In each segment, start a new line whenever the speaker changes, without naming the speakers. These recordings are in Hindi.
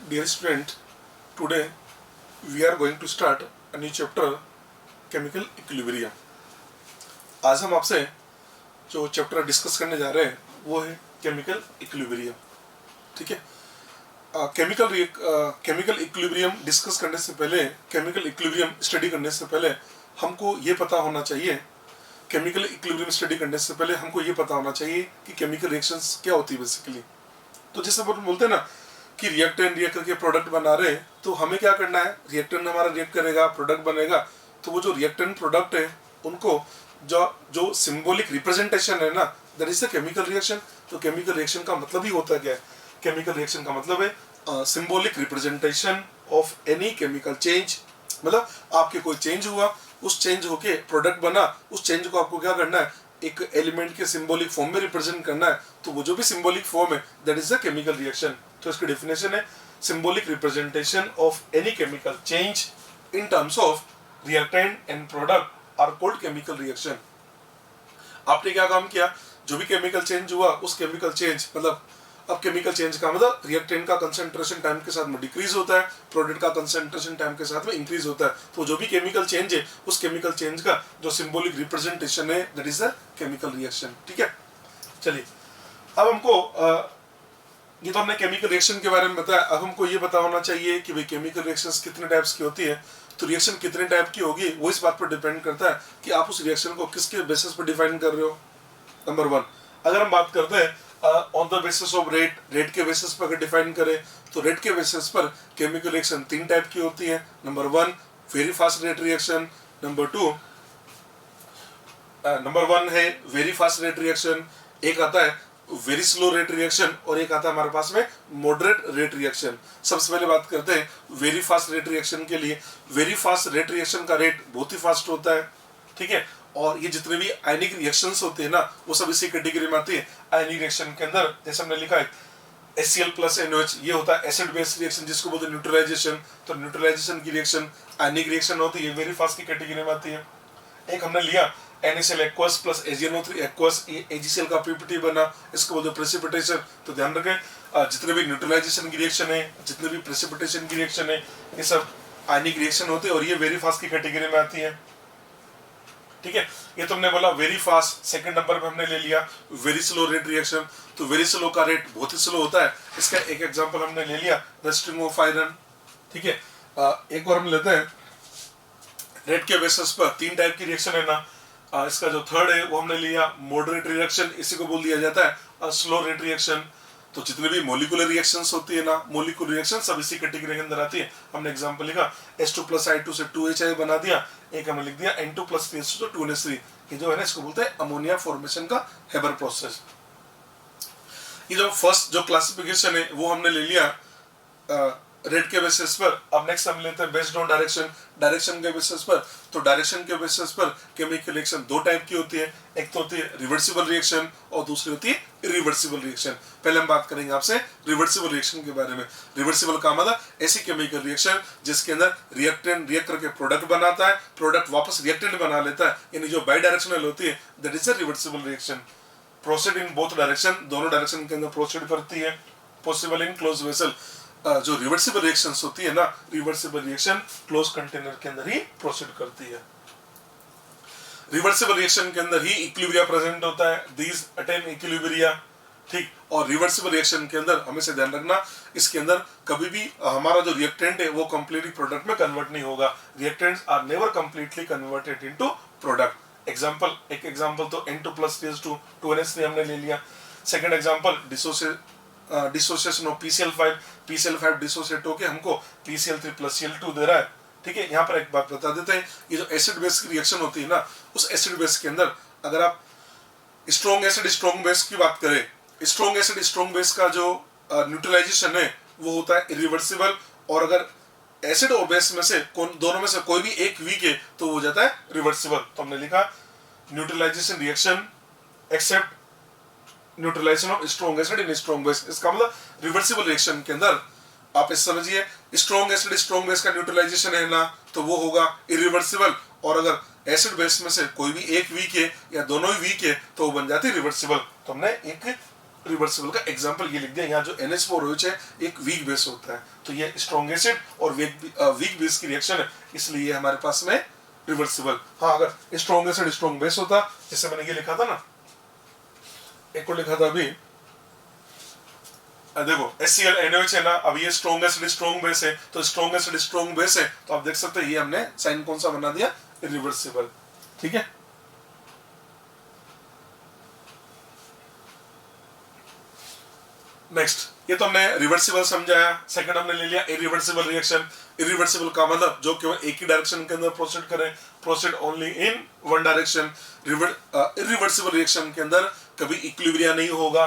Dear student, today we are going to start a new chapter, chemical equilibrium. आज हम आपसे जो चैप्टर डिस्कस करने जा रहे हैं वो है केमिकल इक्विलिब्रियम. ठीक है. केमिकल इक्विलिब्रियम डिस्कस करने से पहले, केमिकल इक्विलिब्रियम स्टडी करने से पहले हमको ये पता होना चाहिए, केमिकल इक्विलिब्रियम स्टडी करने से पहले हमको ये पता होना चाहिए कि केमिकल रिएक्शंस क्या होती है बेसिकली. तो जैसे अपन बोलते हैं ना कि रिएक्टेंट रिएक्ट करके प्रोडक्ट बना रहे हैं, तो हमें क्या करना है, रिएक्टेंट हमारा रिएक्ट करेगा, प्रोडक्ट बनेगा, तो वो जो रिएक्टेंट प्रोडक्ट है उनको जो सिंबॉलिक रिप्रेजेंटेशन है ना, that is the chemical reaction. तो केमिकल रिएक्शन का मतलब ही होता है क्या है, केमिकल रिएक्शन का मतलब है symbolic representation of any chemical change. मतलब आपके कोई चेंज हुआ, उस चेंज होके प्रोडक्ट बना, उस चेंज को आपको क्या करना है, एक एलिमेंट के सिंबॉलिक फॉर्म में रिप्रेजेंट करना है. तो वो जो भी सिंबॉलिक फॉर्म है that is the chemical reaction. तो इसकी डेफिनेशन है symbolic representation of any chemical change in terms of reactant and product are called chemical reaction. आपने क्या काम किया, जो भी केमिकल चेंज हुआ उस केमिकल चेंज, मतलब अब केमिकल चेंज का मतलब रिएक्टेंट का कंसंट्रेशन टाइम के साथ में डिक्रीज होता है, प्रोडक्ट का कंसंट्रेशन टाइम के साथ में इंक्रीज होता है. तो जो भी केमिकल चेंज है उस केमिकल चेंज का जो सिंबॉलिक रिप्रेजेंटेशन है that is the chemical reaction. ठीक है. चलिए अब हमको ये तो हमने केमिकल रिएक्शन के बारे में बताया. अब हमको ये पता होना चाहिए कि भाई केमिकल रिएक्शंस कितने टाइप्स की होती है. तो रिएक्शन कितने टाइप की होगी वो इस बात पर डिपेंड करता है कि आप उस रिएक्शन को किसके बेसिस पर डिफाइन कर रहे हो. नंबर वन, अगर हम बात करते हैं on the basis of rate, rate के बेसिस पर अगर डिफाइन करें तो रेट के बेसिस पर केमिकल रिएक्शन तीन टाइप की होती है. Number one, very fast rate reaction. Number one है वेरी फास्ट रेट रिएक्शन, एक आता है वेरी स्लो रेट रिएक्शन और एक आता है हमारे पास में मॉडरेट रेट रिएक्शन. सबसे पहले बात करते हैं वेरी फास्ट रेट रिएक्शन के लिए. वेरी फास्ट रेट रिएक्शन का रेट बहुत ही फास्ट होता है. ठीक है. और ये जितने भी आयनिक रिएक्शंस होते हैं ना वो सब इसी कैटेगरी में आती है. आयनिक रिएक्शन के अंदर जैसे हमने लिखा है HCl प्लस NOH, ये होता है एसिड बेस रिएक्शन जिसको बोलते हैं न्यूट्रलाइजेशन. तो न्यूट्रलाइजेशन की रिएक्शन आयनिक रिएक्शन होती है, वेरी फास्ट की कैटेगरी में आती है. एक हमने लिया NaCl aqueous plus AgNO3 aqueous, AgCl का पीपीटी बना, इसको बोलते हैं प्रेसिपिटेशन. तो ध्यान रखें जितने भी न्यूट्रलाइजेशन की रिएक्शन है, जितने भी प्रेसिपिटेशन की रिएक्शन है, ये सब आयनिक रिएक्शन होते हैं और ये वेरी फास्ट की कैटेगरी में आती है. ठीक है. ये तो हमने बोला वेरी फास्ट. सेकंड नंबर पे हमने ले लिया वेरी स्लो रेट रिएक्शन. तो वेरी स्लो का रेट बहुत ही स्लो होता है. इसका एक एग्जांपल हमने ले लिया द स्ट्रिंग ऑफ आयरन. ठीक है. एक और हम लेते हैं रेट के बेसिस पर तीन टाइप की रिएक्शन है ना. इसका जो थर्ड है वो हमने लिया मॉडरेट रिएक्शन, इसी को बोल दिया जाता है स्लो रेट रिएक्शन. तो जितने भी मोलिकुलर रिएक्शंस होती है ना, मोलिकुलर रिएक्शन सब इसी कैटेगरी के अंदर आती है. हमने एग्जांपल लिखा H2 प्लस I2 से 2HI बना दिया. एक हमने लिख दिया N2 प्लस 3 से 2NH3. ये जो है ना इसको बोलते हैं अमोनिया फॉर्मेशन का हेबर प्रोसेस. ये जो फर्स्ट जो क्लासिफिकेशन है वो हमने ले लिया रेट के बेसिस पर. अब नेक्स्ट हम लेते हैं बेस्ड ऑन डायरेक्शन, डायरेक्शन के बेसिस पर. तो डायरेक्शन के बेसिस पर केमिकल रिएक्शन दो टाइप की होती है. एक तो होती है रिवर्सिबल रिएक्शन और दूसरी होती है इरिवर्सिबल रिएक्शन. पहले हम बात करेंगे आपसे रिवर्सिबल रिएक्शन के बारे में. रिवर्सिबल का मतलब ऐसी केमिकल रिएक्शन जिसके अंदर रिएक्टेंट रिएक्ट करके प्रोडक्ट बनाता है, प्रोडक्ट वापस रिएक्टेंट बना लेता है, यानी जो बाई डायरेक्शनल होती है that is a reversible reaction. Proceed in both direction, दोनों डायरेक्शन के अंदर प्रोसीड करती है. Possible in close vessel. जो रिवर्सिबल रिएक्शंस होती है ना, रिवर्सिबल रिएक्शन क्लोज कंटेनर के अंदर ही प्रोसीड करती है. रिवर्सिबल रिएक्शन के अंदर ही इक्विलिब्रिया प्रेजेंट होता है. These attain equilibria. ठीक. और रिवर्सिबल रिएक्शन के अंदर हमेशा ध्यान रखना, इसके अंदर कभी भी हमारा जो रिएक्टेंट है वो कंप्लीटली प्रोडक्ट में कन्वर्ट नहीं होगा. Reactants are never completely converted into product. Example, एक एग्जांपल तो N2 प्लस 2NH3 हमने ले लिया. Second example dissociation of PCl5 dissociate होके हमको PCl3 प्लस Cl2 दे रहा है. ठीक है. यहाँ पर एक बात बता देते हैं, ये जो एसिड बेस की रिएक्शन होती है ना, उस एसिड बेस के अंदर अगर आप स्ट्रॉन्ग एसिड स्ट्रॉन्ग बेस की बात करें, स्ट्रॉन्ग एसिड स्ट्रॉन्ग बेस का जो न्यूट्रलाइजेशन है वो होता है इरिवर्सिबल. और अगर एसिड और बेस में से दोनों में से कोई भी एक वीक है तो वो हो जाता है रिवर्सिबल. तो हमने लिखा neutralisation reaction except neutralisation of strong acid in strong base. इसका मतलब रिवर्सिबल रिएक्शन के अंदर आप इस समझिए स्ट्रॉन्ग एसिड स्ट्रॉन्ग बेस का न्यूट्रलाइजेशन है ना तो वो होगा इरिवर्सिबल. और अगर एसिड बेस में से कोई भी एक वीक है या दोनों ही वीक है तो वो बन जाती है रिवर्सिबल. तो हमने एक रिवर्सिबल का एग्जांपल ये लिख दिया। यहाँ जो NH4OH है एक वीक बेस होता है, तो ये स्ट्रॉन्ग एसिड और वीक बेस की रिएक्शन है, इसलिए हमारे पास में रिवर्सिबल। हाँ, अगर स्ट्रॉन्ग एसिड स्ट्रॉन्ग बेस होता, जैसे मैंने ये लिखा था ना, एक को लिखा था अभी, देखो HCl NaOH है ना, अब ये स्ट्रॉन्ग एसिड स्ट्रॉन्ग बेस है, तो स्ट्रॉन्ग एसिड स्ट्रॉन्ग बेस है, तो आप देख सकते हैं ये हमने साइन कौन सा बना दिया, इरिवर्सिबल। ठीक है, नेक्स्ट, ये तो हमने रिवर्सिबल समझाया। सेकंड हमने ले लिया इरिवर्सिबल रिएक्शन। इरिवर्सिबल का मतलब जो केवल एक ही डायरेक्शन के अंदर प्रोसीड करे, proceed only in one direction. Irreversible reaction के अंदर कभी इक्विलिब्रिया नहीं होगा,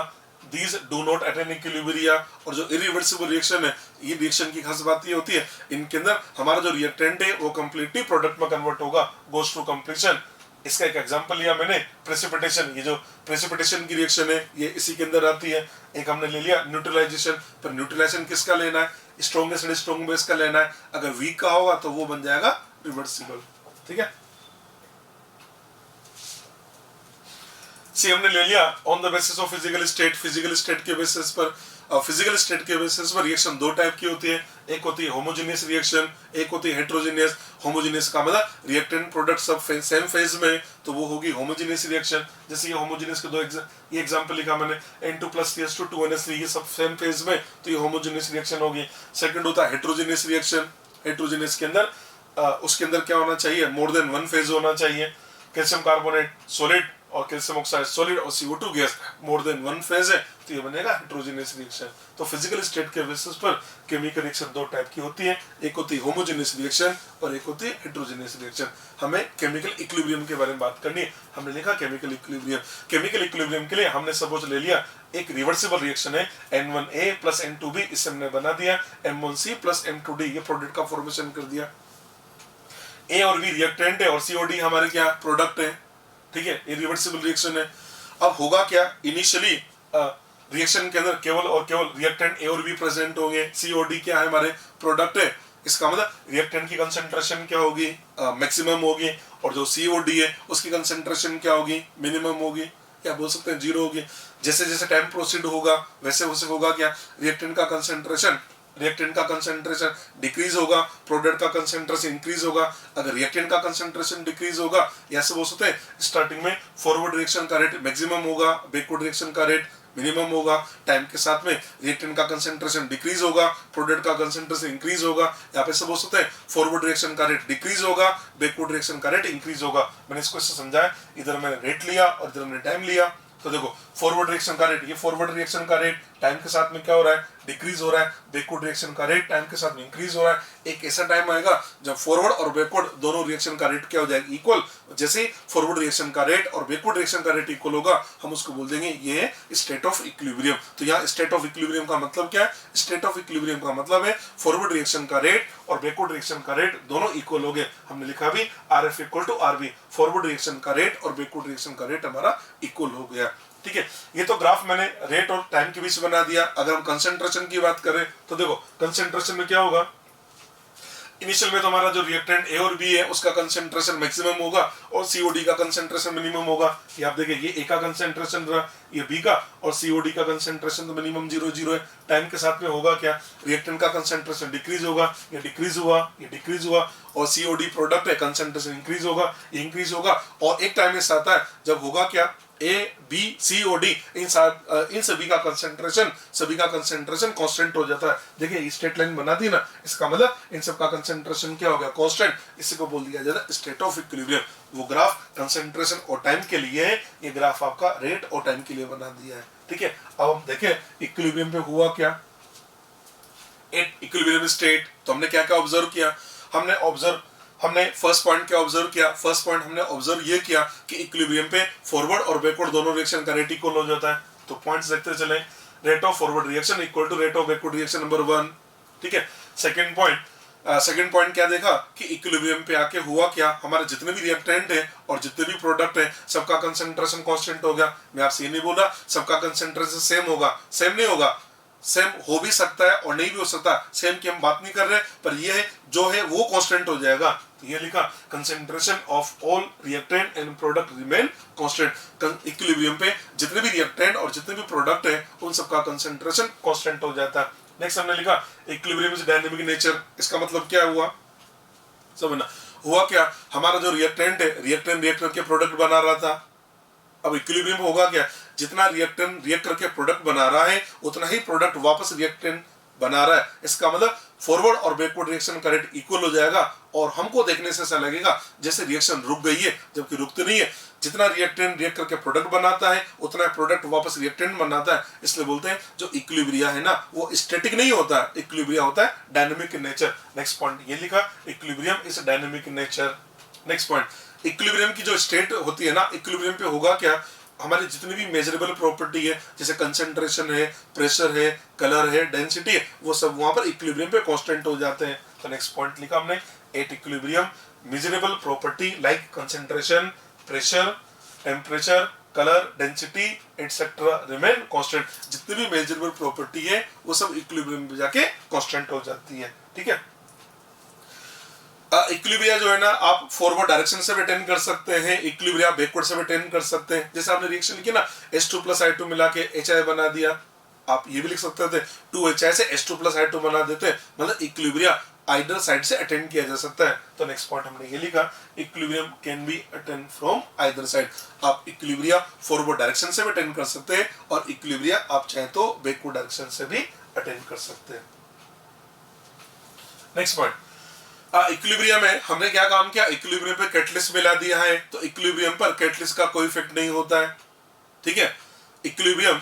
these do not attain equilibria। और जो इरिवर्सिबल रिएक्शन है, ये रिएक्शन की खास बात ये होती है, इनके अंदर हमारा जो रिएक्टेंट है वो कंप्लीटली प्रोडक्ट में कन्वर्ट होगा, गोस टू कंप्लीशन। इसका एक एग्जांपल लिया मैंने, प्रेसिपिटेशन। ये जो प्रेसिपिटेशन की रिएक्शन है ये इसी के अंदर आती है। एक हमने ले लिया न्यूट्रलाइजेशन, पर न्यूट्रलाइजेशन किसका लेना है, स्ट्रॉन्ग एसिड स्ट्रॉन्ग बेस का लेना है। अगर वीक का होगा तो वो बन जाएगा रिवर्सिबल। ठीक है, सी हमने ले लिया on the basis of physical state. Physical state के बेसिस पर, फिजिकल स्टेट के बेसिस पर रिएक्शन दो टाइप की होती है, एक होती है होमोजेनियस रिएक्शन, एक होती है हेट्रोजेनियस। होमोजेनियस का मतलब रिएक्टेंट प्रोडक्ट सब सेम फेज में, तो वो होगी होमोजेनियस रिएक्शन। जैसे ये होमोजेनियस के दो ये एग्जांपल लिखा मैंने, N2+CS2 2NH3, ये सब सेम फेज में, तो ये होमोजेनियस रिएक्शन होगी। सेकंड होता है हेट्रोजेनियस रिएक्शन। हेट्रोजेनियस के अंदर उसके अंदर क्या होना चाहिए, मोर देन वन फेज होना चाहिए। कैल्शियम कार्बोनेट सॉलिड और कैल्शियम ऑक्साइड सॉलिड और CO2 gas more than one phase है, तो ये बनेगा हेट्रोजेनियस रिएक्शन। तो फिजिकल स्टेट के बेसिस पर केमिकल रिएक्शन दो टाइप की होती है, एक होती है होमोजेनियस रिएक्शन और एक होती है हेट्रोजेनियस रिएक्शन। हमें केमिकल इक्विलिब्रियम के बारे में बात करनी है। हमने लिखा केमिकल इक्विलिब्रियम। केमिकल इक्विलिब्रियम के लिए हमने सपोज ले लिया एक रिवर्सिबल रिएक्शन है N1A + N2B, इससे हमने बना दिया M1C + M2D, ये प्रोडक्ट का फॉर्मेशन कर दिया। A और B रिएक्टेंट है और COD हमारे क्या प्रोडक्ट है। ठीक है, ये रिवर्सिबल रिएक्शन है। अब होगा क्या, इनिशियली रिएक्शन के अंदर केवल और केवल रिएक्टेंट A और B प्रेजेंट होंगे, COD क्या है हमारे प्रोडक्ट है। इसका मतलब रिएक्टेंट की कंसंट्रेशन क्या होगी, मैक्सिमम होगी, और जो COD है उसकी कंसंट्रेशन क्या होगी, मिनिमम होगी, या बोल सकते हैं जीरो होगी। जैसे जैसे टाइम प्रोसीड होगा वैसे वैसे होगा क्या, रिएक्टेंट का कंसंट्रेशन डिक्रीज होगा, प्रोडक्ट का कंसंट्रेशन इंक्रीज होगा। अगर रिएक्टेंट का कंसंट्रेशन डिक्रीज होगा, या से बोल सकते हैं स्टार्टिंग में फॉरवर्ड रिएक्शन का रेट मैक्सिमम होगा, बैकवर्ड रिएक्शन का रेट मिनिमम होगा। टाइम के साथ में रिएक्टेंट का कंसंट्रेशन डिक्रीज होगा, प्रोडक्ट का कंसंट्रेशन इंक्रीज होगा। यहाँ पे सब बोल सकते हैं फॉरवर्ड रिएक्शन का रेट डिक्रीज होगा, बैकवर्ड रिएक्शन का रेट इंक्रीज होगा। मैंने इसको इससे समझाया, इधर मैंने रेट लिया और इधर मैंने टाइम लिया। तो देखो फॉरवर्ड रिएक्शन का रेट, ये फॉरवर्ड रिएक्शन का रेट टाइम के साथ में क्या हो रहा है, डिक्रीज हो रहा है। बैकवर्ड रिएक्शन का रेट टाइम के साथ में इंक्रीज हो रहा है। एक ऐसा टाइम आएगा जब फॉरवर्ड और बैकवर्ड दोनों रिएक्शन का रेट क्या हो जाएगा, इक्वल। जैसे फॉरवर्ड रिएक्शन का रेट और बैकवर्ड रिएक्शन का रेट इक्वल होगा, हम उसको बोल देंगे ये है स्टेट ऑफ इक्विलिब्रियम। तो यहाँ स्टेट ऑफ इक्विलिब्रियम का मतलब क्या है, स्टेट ऑफ इक्विलिब्रियम का मतलब है फॉरवर्ड रिएक्शन का रेट और बैकवर्ड रिएक्शन का रेट दोनों इक्वल हो गए। हमने लिखा भी RF = RB, फॉरवर्ड रिएक्शन का रेट और बैकवर्ड रिएक्शन का रेट हमारा इक्वल हो गया। ठीक है, ये तो ग्राफ मैंने रेट और टाइम के बीच बना दिया। अगर हम कंसंट्रेशन की बात करें तो देखो कंसंट्रेशन में क्या होगा, इनिशियल में तो हमारा जो रिएक्टेंट A और B है उसका कंसंट्रेशन मैक्सिमम होगा और COD का कंसंट्रेशन मिनिमम होगा। ये आप देखिए, ये A का कंसंट्रेशन रहा, ये B का, और COD का कंसंट्रेशन तो मिनिमम 0 है। टाइम के साथ में होगा क्या, रिएक्टेंट का कंसंट्रेशन डिक्रीज होगा, ये डिक्रीज हुआ, ये डिक्रीज हुआ, और COD प्रोडक्ट है कंसंट्रेशन इंक्रीज होगा, ये इंक्रीज होगा। और एक टाइम ऐसा आता है जब होगा क्या, A, B, C, O, D इन सभी का कंसंट्रेशन कांस्टेंट हो जाता है। देखिए स्ट्रेट लाइन बना दी ना, इसका मतलब इन सब का कंसंट्रेशन क्या हो गया, कांस्टेंट। इसी को बोल दिया जाता है स्टेट ऑफ इक्विलिब्रियम। वो ग्राफ कंसंट्रेशन और टाइम के लिए है, ये ग्राफ आपका रेट और टाइम के लिए बना दिया है। ठीक है, अब हम देखें इक्विलिब्रियम पे हुआ क्या, एट इक्विलिब्रियम स्टेट। तो हमने क्या क्या ऑब्जर्व किया, हमने फर्स्ट पॉइंट क्या ऑब्जर्व किया, फर्स्ट पॉइंट हमने ऑब्जर्व ये किया कि इक्विलिब्रियम पे फॉरवर्ड और बैकवर्ड दोनों रिएक्शन का रेट इक्वल हो जाता है। तो पॉइंट्स देखते चले, rate of forward reaction equal to rate of backward reaction number 1। ठीक है, सेकंड पॉइंट क्या देखा कि इक्विलिब्रियम पे आके हुआ क्या, हमारे जितने भी रिएक्टेंट है और जितने भी प्रोडक्ट है सबका कंसंट्रेशन कांस्टेंट हो गया। मैं आपसे ये नहीं बोल रहा सबका कंसंट्रेशन सेम होगा, सेम नहीं होगा, सेम हो भी सकता है और नहीं भी हो सकता, सेम की हम बात नहीं कर रहे, पर ये है जो है वो कांस्टेंट हो जाएगा। तो ये लिखा concentration of all reactant and product remain constant. Equilibrium पे जितने भी रिएक्टेंट और जितने भी प्रोडक्ट है उन सबका कंसेंट्रेशन कांस्टेंट हो जाता है। नेक्स्ट हमने लिखा इक्विलिब्रियम इज डायनेमिक नेचर। इसका मतलब क्या हुआ समझना। हुआ क्या, हमारा जो रिएक्टेंट है रिएक्टेंट रिएक्ट करके प्रोडक्ट बना रहा था। अब इक्विलिब्रियम होगा क्या, जितना रिएक्टेंट रिएक्ट करके प्रोडक्ट बना रहा है उतना ही प्रोडक्ट वापस रिएक्टेंट बना रहा है। इसका मतलब फॉरवर्ड और बैकवर्ड रिएक्शन का रेट इक्वल हो जाएगा और हमको देखने से ऐसा लगेगा जैसे रिएक्शन रुक गई है, जबकि रुकती नहीं है। जितना रिएक्टेंट रिएक्ट करके प्रोडक्ट बनाता है उतना प्रोडक्ट वापस रिएक्टेंट बनाता है। इसलिए बोलते हैं जो इक्विलिब्रिया है ना वो स्टैटिक नहीं होता है, इक्विलिब्रिया होता है dynamic in nature. Next point ये लिखा equilibrium is dynamic in nature. Next point, equilibrium की जो स्टेट होती है ना, इक्विलिब्रियम पे होगा क्या, हमारी जितनी भी मेजरेबल प्रॉपर्टी है जैसे कंसंट्रेशन है, प्रेशर है, कलर है, डेंसिटी है, वो सब वहां पर इक्विलिब्रियम पे कांस्टेंट हो जाते हैं। तो नेक्स्ट पॉइंट लिखा हमने at equilibrium measurable property like concentration, pressure, temperature, colour, density etcetera remain constant. जितनी भी मेजरेबल प्रॉपर्टी है वो सब इक्विलिब्रियम में जाके कांस्टेंट हो जाती है। ठीक है, इक्विलिब्रिया जो है ना आप फॉरवर्ड डायरेक्शन से भी अटेंड कर सकते हैं, इक्विलिब्रिया बैकवर्ड से भी अटेंड कर सकते हैं। जैसे आपने रिएक्शन लिखी ना H2 + I2 मिला के HI बना दिया, आप ये भी लिख सकते थे 2HI से H2 + I2 बना देते, मतलब इक्विलिब्रिया आइदर साइड से अटेंड किया जा सकता है। तो नेक्स्ट पॉइंट हमने ये लिखा equilibrium can be attend from either side. आप इक्विलिब्रिया फॉरवर्ड डायरेक्शन से भी अटेंड कर सकते हैं और इक्विलिब्रिया आप चाहे तो बैकवर्ड डायरेक्शन से भी अटेंड कर सकते हैं। नेक्स्ट पॉइंट, इक्विलिब्रियम में हमने क्या काम किया, इक्विलिब्रियम पे कैटलिस्ट मिला दिया है तो इक्विलिब्रियम पर कैटलिस्ट का कोई इफेक्ट नहीं होता है। ठीक है, इक्विलिब्रियम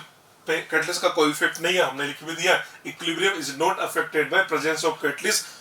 पे कैटलिस्ट का कोई इफेक्ट नहीं है, हमने लिख भी दिया equilibrium is not affected by presence of catalyst.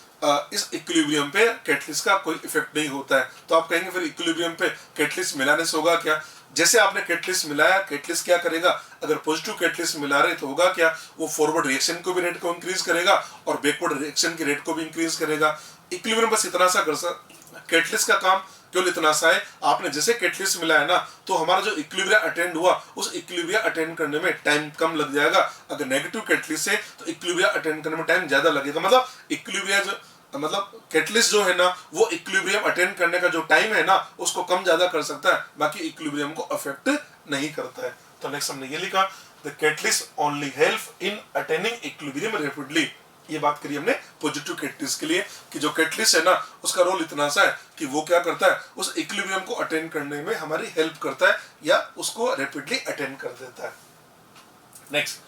इस इक्विलिब्रियम पे कैटलिस्ट का कोई इफेक्ट नहीं होता है। तो आप कहेंगे फिर इक्विलिब्रियम पे कैटलिस्ट मिलाने से होगा क्या, जैसे आपने कैटलिस्ट मिलाया, कैटलिस्ट क्या करेगा, अगर पॉजिटिव कैटलिस्ट मिला रहे तो होगा क्या, वो फॉरवर्ड रिएक्शन को भी रेट को इंक्रीज करेगा और बैकवर्ड रिएक्शन के रेट को भी इंक्रीज करेगा। इक्विलिब्रियम बस इतना सा कर सकता, कैटलिस्ट का काम केवल इतना सा है, आपने जैसे कैटलिस्ट मिलाया ना तो हमारा जो इक्विलिब्रिया अटेंड हुआ उस इक्विलिब्रिया अटेंड करने में टाइम कम लग जाएगा। अगर नेगेटिव कैटलिस्ट है तो इक्विलिब्रिया अटेंड करने में टाइम ज्यादा लगेगा। मतलब इक्विलिब्रिया जो कैटलिस्ट जो है ना वो इक्विलिब्रियम अटेंड करने का जो टाइम है ना उसको कम ज्यादा कर सकता है, बाकी इक्विलिब्रियम को अफेक्ट नहीं करता है। तो नेक्स्ट हमने ये लिखा the catalyst only help in attaining equilibrium rapidly. ये बात करी हमने पॉजिटिव कैटलिस्ट के लिए कि जो कैटलिस्ट है ना उसका रोल इतना सा है कि वो क्या करता है, उस इक्विलिब्रियम को अटेंड करने में हमारी हेल्प करता है या उसको रैपिडली अटेंड कर देता है। Next,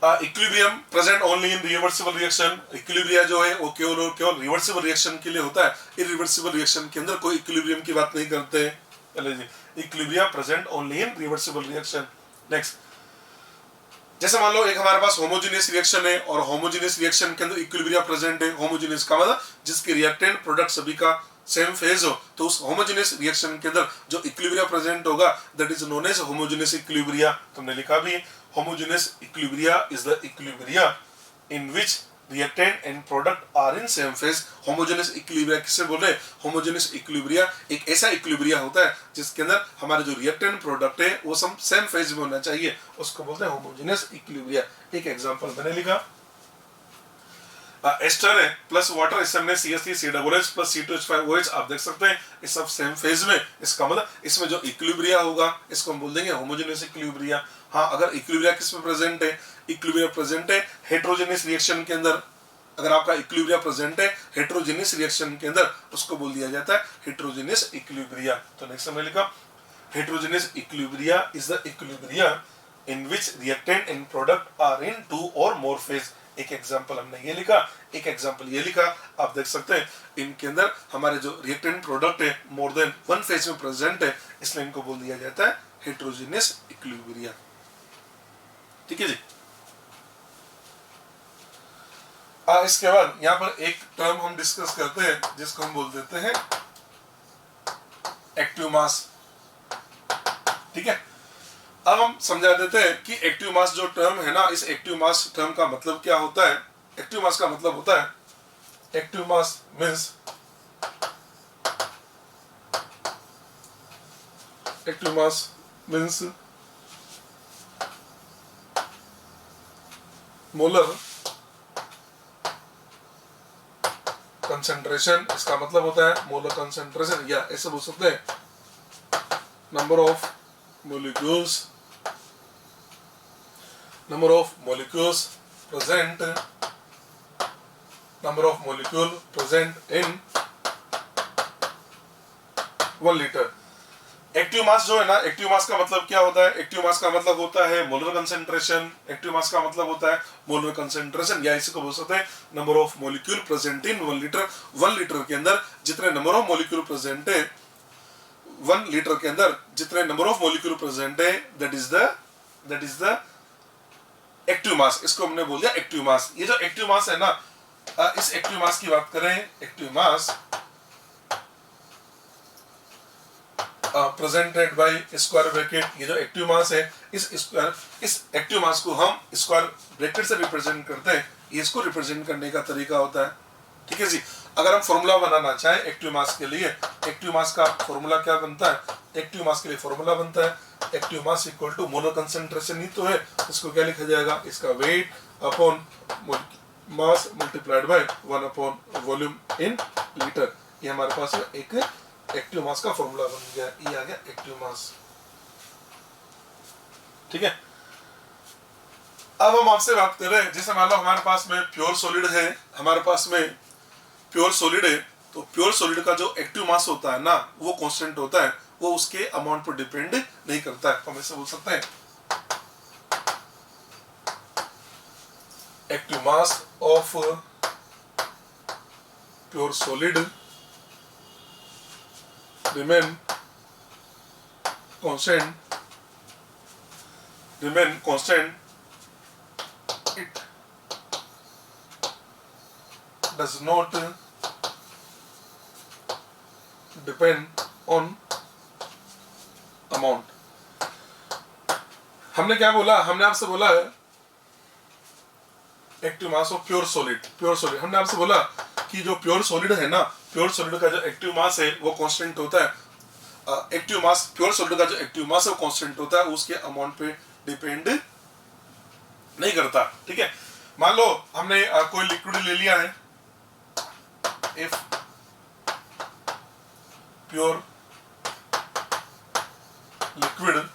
equilibrium present only in reversible reaction. Equilibria जो है वो केवल रिवर्सिबल रिएक्शन के लिए होता है, इरिवर्सिबल रिएक्शन के अंदर कोई इक्विलिब्रियम की बात नहीं करते हैं। चलिए जी, equilibria present only in reversible reaction. Next, जैसे मान लो एक हमारे पास होमोजेनियस रिएक्शन है और होमोजेनियस रिएक्शन के अंदर इक्विलिब्रिया प्रेजेंट है। होमोजेनियस का मतलब जिसके रिएक्टेंट प्रोडक्ट सभी का सेम फेज हो, तो उस होमोजेनियस रिएक्शन के अंदर जो इक्विलिब्रिया प्रेजेंट होगा that is known as homogeneous equilibria. तुमने लिखा भी homogeneous equilibria is the equilibria in which reactant and product are in same phase. Homogeneous equilibria किसे बोल रहे हैं, होमोजेनियस इक्विलिब्रिया एक ऐसा इक्विलिब्रिया होता है जिसके अंदर हमारे जो रिएक्टेंट प्रोडक्ट है वो सब सेम फेज में होना चाहिए, उसको बोलते हैं होमोजेनियस इक्विलिब्रिया। एक एग्जांपल मैंने लिखा एस्टर है प्लस वाटर, इससे हमने CH3COOH प्लस C2H5OH, आप देख सकते हैं ये सब सेम फेज में। इसका मतलब इसमें जो इक्विलिब्रिया होगा इसको हम बोल देंगे होमोजेनियस इक्विलिब्रिया। हाँ, अगर इक्विलिब्रिया किस में प्रेजेंट है, इक्विलिब्रिया प्रेजेंट है हेटेरोजेनियस रिएक्शन के अंदर। अगर आपका इक्विलिब्रिया प्रेजेंट है हेटेरोजेनियस रिएक्शन के अंदर उसको बोल दिया जाता है हेटेरोजेनियस इक्विलिब्रिया। तो नेक्स्ट हमने लिखा heterogeneous equilibria is the equilibria in which reactant and product are in 2 और मोर फेज। एक एग्जांपल हमने ये लिखा, एक एग्जांपल ये लिखा, आप देख सकते हैं इनके अंदर हमारे जो रिएक्टेंट प्रोडक्ट है मोर देन 1 फेज में प्रेजेंट है, इसलिए इनको बोल दिया जाता है हेटेरोजेनियस इक्विलिब्रिया। ठीक है जी। इसके बाद यहाँ पर एक टर्म हम डिस्कस करते हैं जिसको हम बोल देते हैं एक्टिव मास। ठीक है, अब हम समझा देते हैं कि एक्टिव मास जो टर्म है ना, इस एक्टिव मास टर्म का मतलब क्या होता है। एक्टिव मास का मतलब होता है, एक्टिव मास means, active mass means molar concentration, इसका मतलब होता है मोलर कंसेंट्रेशन, या ऐसे बोल सकते हैं number of molecules present, number of molecule present in 1 litre. Active mass जो है ना, एक्टिव मास का मतलब क्या होता है? एक्टिव मास का मतलब होता है मोलर कंसेंट्रेशन। एक्टिव मास का मतलब होता है मोलर कंसेंट्रेशन, या इसी को बोल सकते हैं number of molecule present in 1 litre. 1 litre के अंदर जितने नंबर ऑफ मॉलिक्यूल प्रेजेंट है, 1 लीटर के अंदर जितने नंबर ऑफ मॉलिक्यूल प्रेजेंट है, that is the active mass. इसको हमने बोल दिया एक्टिव मास। ये जो एक्टिव मास है ना, इस एक्टिव मास की बात करें, active mass presented by square bracket, ये जो एक्टिव मास है, इस एक्टिव मास को हम स्क्वायर ब्रैकेट से रिप्रेजेंट करते हैं। ये इसको रिप्रेजेंट करने का तरीका होता है, ठीक है जी। अगर हम फॉर्मूला बनाना चाहें एक्टिव मास के लिए, एक्टिव मास का फॉर्मूला क्या बनता है? एक्टिव मास के लिए फॉर्मूला बनता है active mass equal to molar concentration ही तो है। इसको क्या लिखा जाएगा? इसका weight upon mass multiplied by 1 upon volume in litre. ये हमारे पास एक एक्टिव मास का फॉर्मूला बन गया, ये आ गया एक्टिव मास, ठीक है। अब हम आपसे बात कर रहे हैं, जैसे मान लो हमारे पास में प्योर सॉलिड है, हमारे पास में प्योर सॉलिड है, तो प्योर सॉलिड का जो एक्टिव मास होता है ना, वो कांस्टेंट होता है, वो उसके अमाउंट पर डिपेंड नहीं करता है। तो हम ऐसे बोल सकते हैं active mass of pure solid remain constant, it does not depend on amount। हमने क्या बोला? हमने आपसे बोला है active mass of pure solid. हमने आपसे बोला कि जो प्योर सॉलिड है ना, प्योर सॉलिड का जो एक्टिव मास है वो कांस्टेंट होता है। एक्टिव मास, प्योर सॉलिड का जो एक्टिव मास है वो कांस्टेंट होता है, उसके अमाउंट पे डिपेंड नहीं करता, ठीक है। मान लो हमने कोई लिक्विड ले लिया है, if pure liquid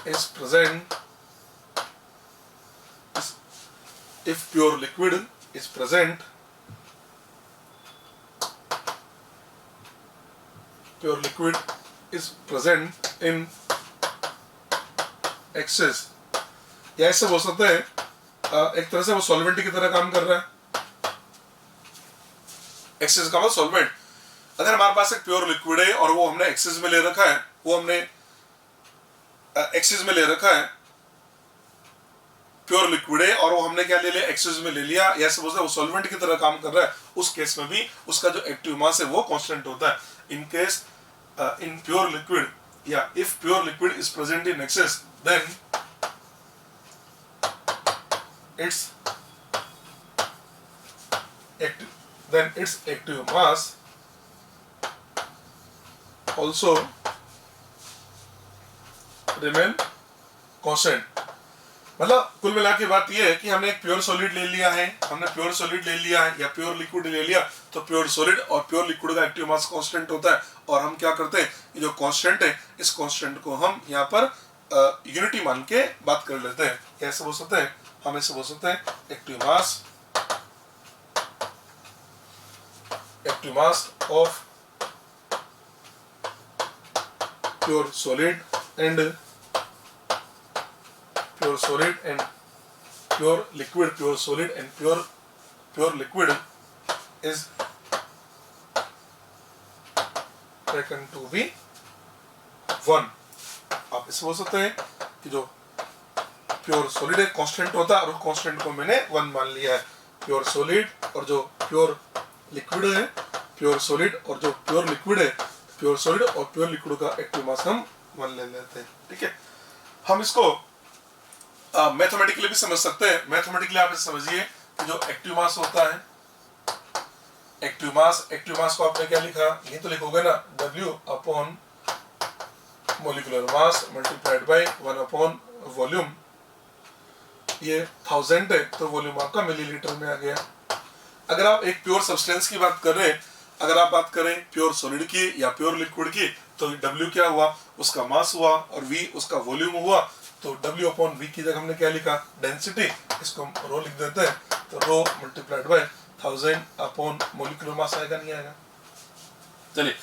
is present, if pure liquid is present, in excess, या ऐसे बोल सकते हैं एक तरह से वो सॉल्वेंट की तरह काम कर रहा है। एक्सेस का मतलब सॉल्वेंट। अगर हमारे पास एक प्योर लिक्विड है और वो हमने एक्सेस में ले रखा है, प्योर लिक्विड है और वो हमने क्या ले लिया? एक्सेस में ले लिया, या ऐसे बोलते हैं वो सॉल्वेंट की तरह काम कर रहा है, उस केस में भी उसका जो एक्टिव मास है वो कांस्टेंट होता है। In case in pure liquid, या if pure liquid is present in excess, then its active mass also remain constant। मतलब कुल मिला के बात यह है कि हमने एक प्योर सॉलिड ले लिया है, या प्योर लिक्विड ले लिया, तो प्योर सॉलिड और प्योर लिक्विड का एक्टिव मास कांस्टेंट होता है। और हम क्या करते हैं, ये जो कांस्टेंट है, इस कांस्टेंट को हम यहाँ पर यूनिटी मान के बात कर लेते हैं। कैसे बोल सकते हैं? हम ऐसे बोल सकते हैं active mass of pure solid and pure liquid, pure solid and pure liquid is taken to be 1। आप इसे बोल सकते हैं कि जो प्योर सॉलिड है कांस्टेंट होता है, और उस कांस्टेंट को मैंने 1 मान लिया है। प्योर सॉलिड और जो प्योर लिक्विड है, प्योर सॉलिड और प्योर लिक्विड का एक्टिव मास हम 1 ले लेते हैं, ठीक है। हम इसको मैथमेटिकली भी समझ सकते हैं। मैथमेटिकली आप इसे समझिए कि जो एक्टिव मास होता है, एक्टिव मास को आपने क्या लिखा? ये तो लिखोगे ना, W upon molecular mass multiplied by 1 upon volume. ये 1000 है तो वॉल्यूम आपका मिलीलीटर में आ गया। अगर आप एक प्योर सब्सटेंस की बात कर रहे हैं, अगर आप बात करें प्योर सॉलिड की या प्योर लिक्विड की, तो W क्या हुआ, उसका मास हुआ, और V उसका वॉल्यूम हुआ। तो W अपॉन V की जगह हमने क्या लिखा, डेंसिटी, इसको हम रो लिख देते हैं। तो rho multiplied by 1000 upon molecular mass आएगा, नहीं आएगा। चलिए,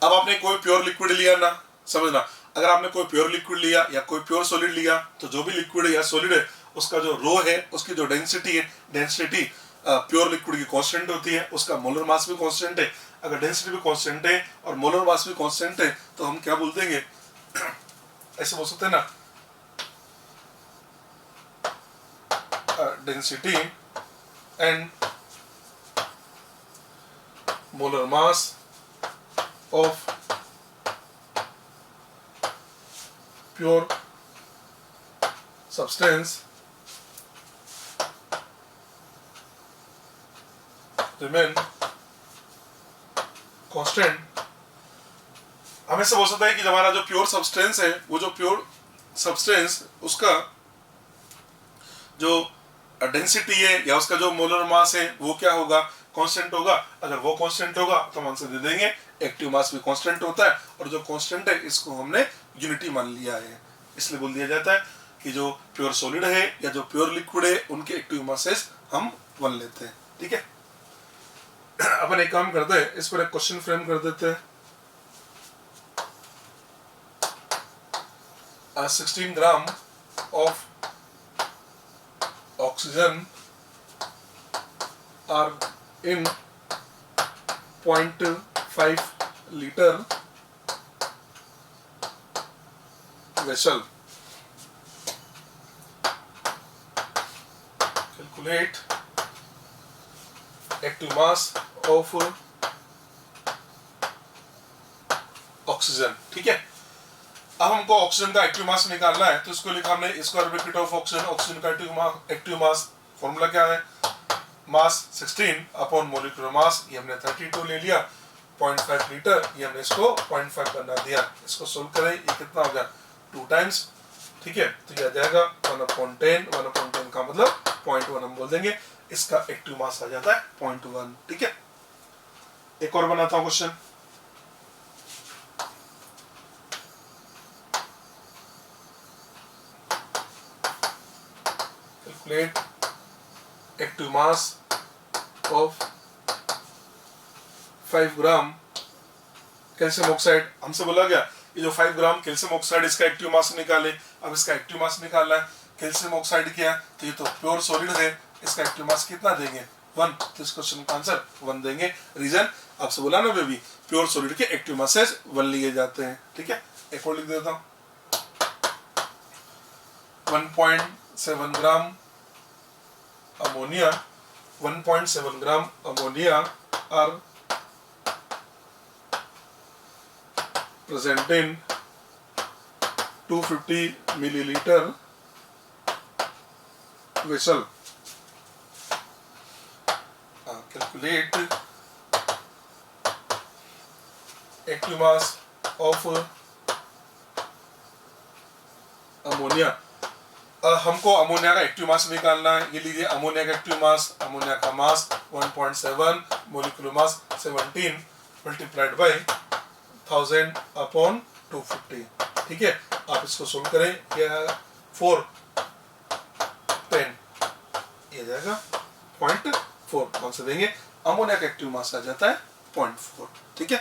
अब आपने कोई प्योर लिक्विड लिया ना, समझना, अगर आपने कोई प्योर लिक्विड लिया या कोई प्योर सॉलिड लिया, तो जो भी लिक्विड है या सॉलिड है उसका जो रो है, उसकी जो डेंसिटी है, डेंसिटी प्योर लिक्विड की कांस्टेंट होती है, उसका मोलर मास भी कांस्टेंट है। अगर डेंसिटी भी कांस्टेंट है और मोलर मास भी कांस्टेंट है, तो हम क्या बोल देंगे, ऐसे बोल सकते हैं ना, density and molar mass of pure substance remain constant. हम ऐसे बोल सकते हैं कि हमारा जो प्योर सब्सटेंस है, वो जो प्योर सब्सटेंस, उसका जो डेंसिटी है या उसका जो मोलर मास है, वो क्या होगा, कांस्टेंट होगा। अगर वो कांस्टेंट होगा तो हम आंसर दे देंगे। एक्टिव मास भी कांस्टेंट होता है, और जो कांस्टेंट है इसको हमने यूनिटी मान लिया है, इसलिए बोल दिया जाता है कि जो प्योर सॉलिड है या जो प्योर लिक्विड है, उनके एक्टिव मासेस हम 1 लेते हैं। ठीक है, अपन एक काम करते हैं, इस पर एक क्वेश्चन फ्रेम कर देते हैं। 16 gram of oxygen are in 0.5 litre vessel. Calculate active mass of oxygen. ठीक है, अब हमको ऑक्सीजन का एक्टिव मास निकालना है, तो इसको लिखा हमने square bracket of oxygen. Oxygen का एक्टिव मास फॉर्मूला क्या है, मास 16 अपॉन मोलिकुलर मास, ये हमने 32 ले लिया, 0.5 लीटर, ये हमने इसको 0.5 बना दिया। इसको सोल्व करें, ये कितना हो गया, 2 टाइम्स। ठीक है, तो ये आ जाएगा 1/10, 1/10 का मतलब 0.1 हम बोल देंगे। इसका एक्टिव मास आ जाता है 0.1। ठीक है, एक और बनाता हूं question. Calculate active mass of 5 gram calcium oxide. हमसे बोला गया ये जो 5 ग्राम कैल्शियम ऑक्साइड, इसका एक्टिव मास निकाले। अब इसका एक्टिव मास निकालना है, कैल्शियम ऑक्साइड क्या है, तो ये तो प्योर सॉलिड है, इसका एक्टिव मास कितना देंगे, 1। तो इस क्वेश्चन का आंसर 1 देंगे। रीजन आपसे बोला ना बेबी, प्योर सॉलिड के एक्टिव मासेस 1 लिए जाते हैं। ठीक है, एक और लिख देता हूं, 1.7 gram ammonia, 1.7 gram ammonia are present in 250 milliliter vessel. Calculate active mass of ammonia. हमको अमोनिया का एक्टिव मास निकालना है। ये लीजिए अमोनिया का एक्टिव मास, अमोनिया का मास 1.7, molecular mass 17 multiplied by 1000 upon 250। ठीक है, आप इसको सोल्व करें, क्या 4 10, ये जाएगा 0.4। कौन सा देंगे, अमोनिया का एक्टिव मास आ जाता है 0.4। ठीक है।